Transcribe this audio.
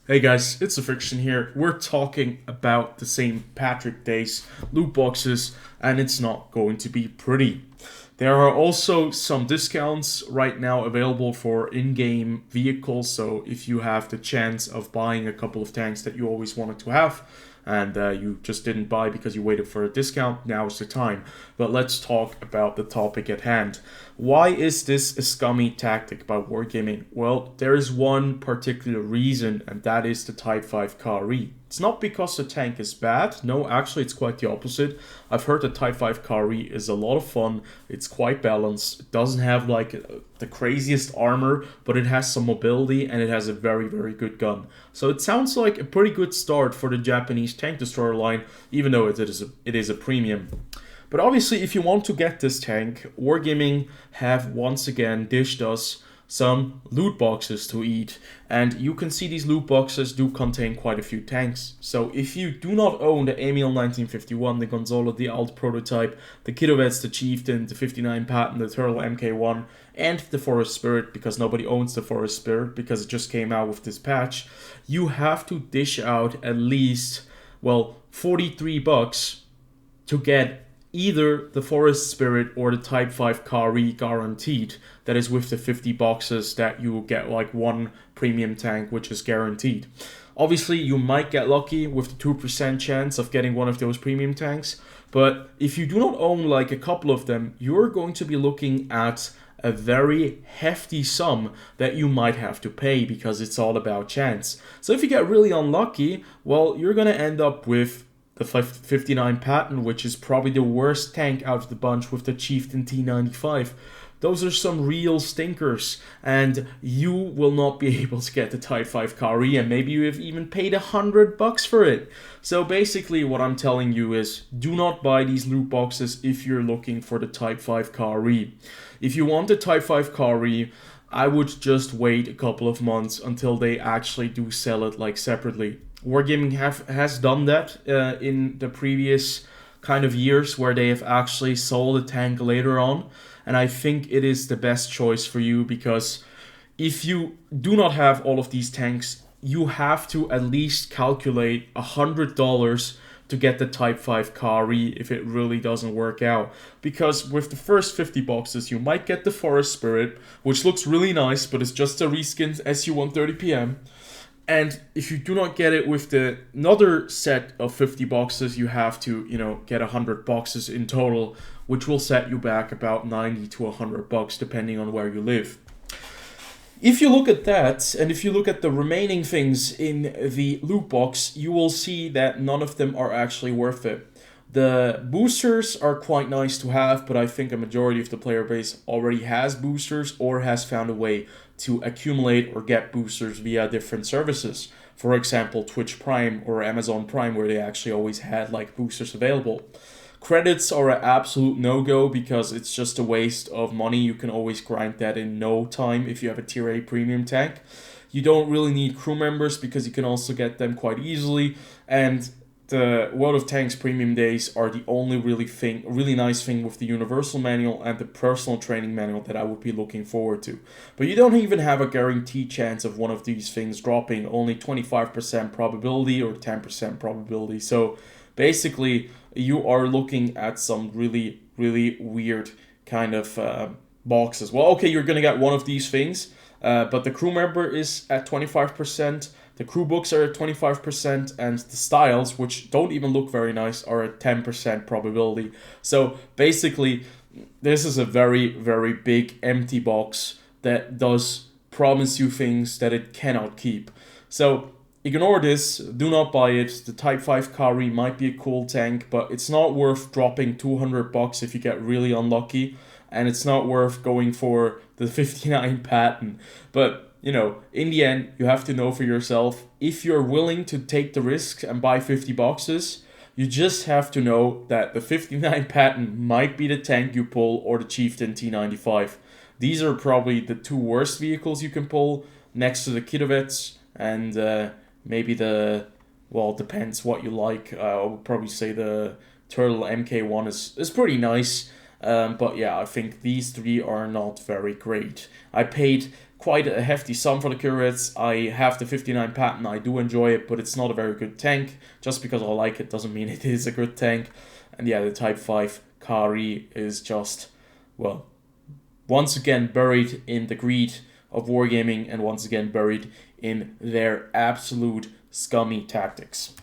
Hey guys, it's TheFrXion here. We're talking about the same Patricksday loot boxes, and it's not going to be pretty. There are also some discounts right now available for in-game vehicles, so if you have the chance of buying a couple of tanks that you always wanted to have, and you just didn't buy because you waited for a discount, now is the time. But let's talk about the topic at hand. Why is this a scummy tactic by Wargaming? Well, there is one particular reason, and that is the Type 5 Kari. It's not because the tank is bad. No, actually, it's quite the opposite. I've heard the Type 5 Kari is a lot of fun. It's quite balanced. It doesn't have like the craziest armor, but it has some mobility and it has a very, very good gun. So it sounds like a pretty good start for the Japanese tank destroyer line, even though it is a premium. But obviously, if you want to get this tank, Wargaming have once again dished us some loot boxes to eat, and you can see these loot boxes do contain quite a few tanks. So if you do not own the Emil 1951, the Gonzalo, the Alt prototype, the Kidovets, the Chieftain, the 59 Patton, the Turtle MK1, and the Forest Spirit, because nobody owns the Forest Spirit because it just came out with this patch, you have to dish out at least, well, 43 bucks to get either the Forest Spirit or the Type 5 Kari guaranteed. That is with the 50 boxes that you will get like one premium tank, which is guaranteed. Obviously, you might get lucky with the 2% chance of getting one of those premium tanks, but if you do not own like a couple of them, you're going to be looking at a very hefty sum that you might have to pay because it's all about chance. So if you get really unlucky, well, you're going to end up with the 59 Patton, which is probably the worst tank out of the bunch with the Chieftain T95. Those are some real stinkers, and you will not be able to get the Type 5 Kari, and maybe you have even paid $100 for it. So basically what I'm telling you is, do not buy these loot boxes if you're looking for the Type 5 Kari. If you want the Type 5 Kari, I would just wait a couple of months until they actually do sell it like separately. Wargaming has done that in the previous kind of years where they have actually sold a tank later on, and I think it is the best choice for you because if you do not have all of these tanks, you have to at least calculate $100 to get the Type 5 Kari if it really doesn't work out. Because with the first 50 boxes, you might get the Forest Spirit, which looks really nice, but it's just a reskinned SU-130PM. And if you do not get it with the another set of 50 boxes, you have to, get 100 boxes in total, which will set you back about 90 to 100 bucks depending on where you live. If you look at that, and if you look at the remaining things in the loot box, you will see that none of them are actually worth it. The boosters are quite nice to have, but I think a majority of the player base already has boosters or has found a way to accumulate or get boosters via different services. For example, Twitch Prime or Amazon Prime, where they actually always had like boosters available. Credits are an absolute no-go because it's just a waste of money. You can always grind that in no time if you have a tier A premium tank. You don't really need crew members because you can also get them quite easily, and the World of Tanks premium days are the only really nice thing with the universal manual and the personal training manual that I would be looking forward to. But you don't even have a guaranteed chance of one of these things dropping, only 25% probability or 10% probability. So basically, you are looking at some really, really weird kind of boxes. Well, okay, you're going to get one of these things, but the crew member is at 25%. The crew books are at 25%, and the styles, which don't even look very nice, are at 10% probability. So basically, this is a very, very big empty box that does promise you things that it cannot keep. So ignore this, do not buy it. The Type 5 Kari might be a cool tank, but it's not worth dropping 200 bucks if you get really unlucky, and it's not worth going for the 59 Patton. But in the end, you have to know for yourself, if you're willing to take the risk and buy 50 boxes, you just have to know that the 59 Patton might be the tank you pull or the Chieftain T95. These are probably the two worst vehicles you can pull next to the Kidovets and maybe it depends what you like. I would probably say the Turtle MK1 is pretty nice. But yeah, I think these three are not very great. I paid quite a hefty sum for the curates. I have the 59 pattern, I do enjoy it, but it's not a very good tank. Just because I like it doesn't mean it is a good tank. And yeah, the Type 5 Kari is just, well, once again buried in the greed of Wargaming and once again buried in their absolute scummy tactics.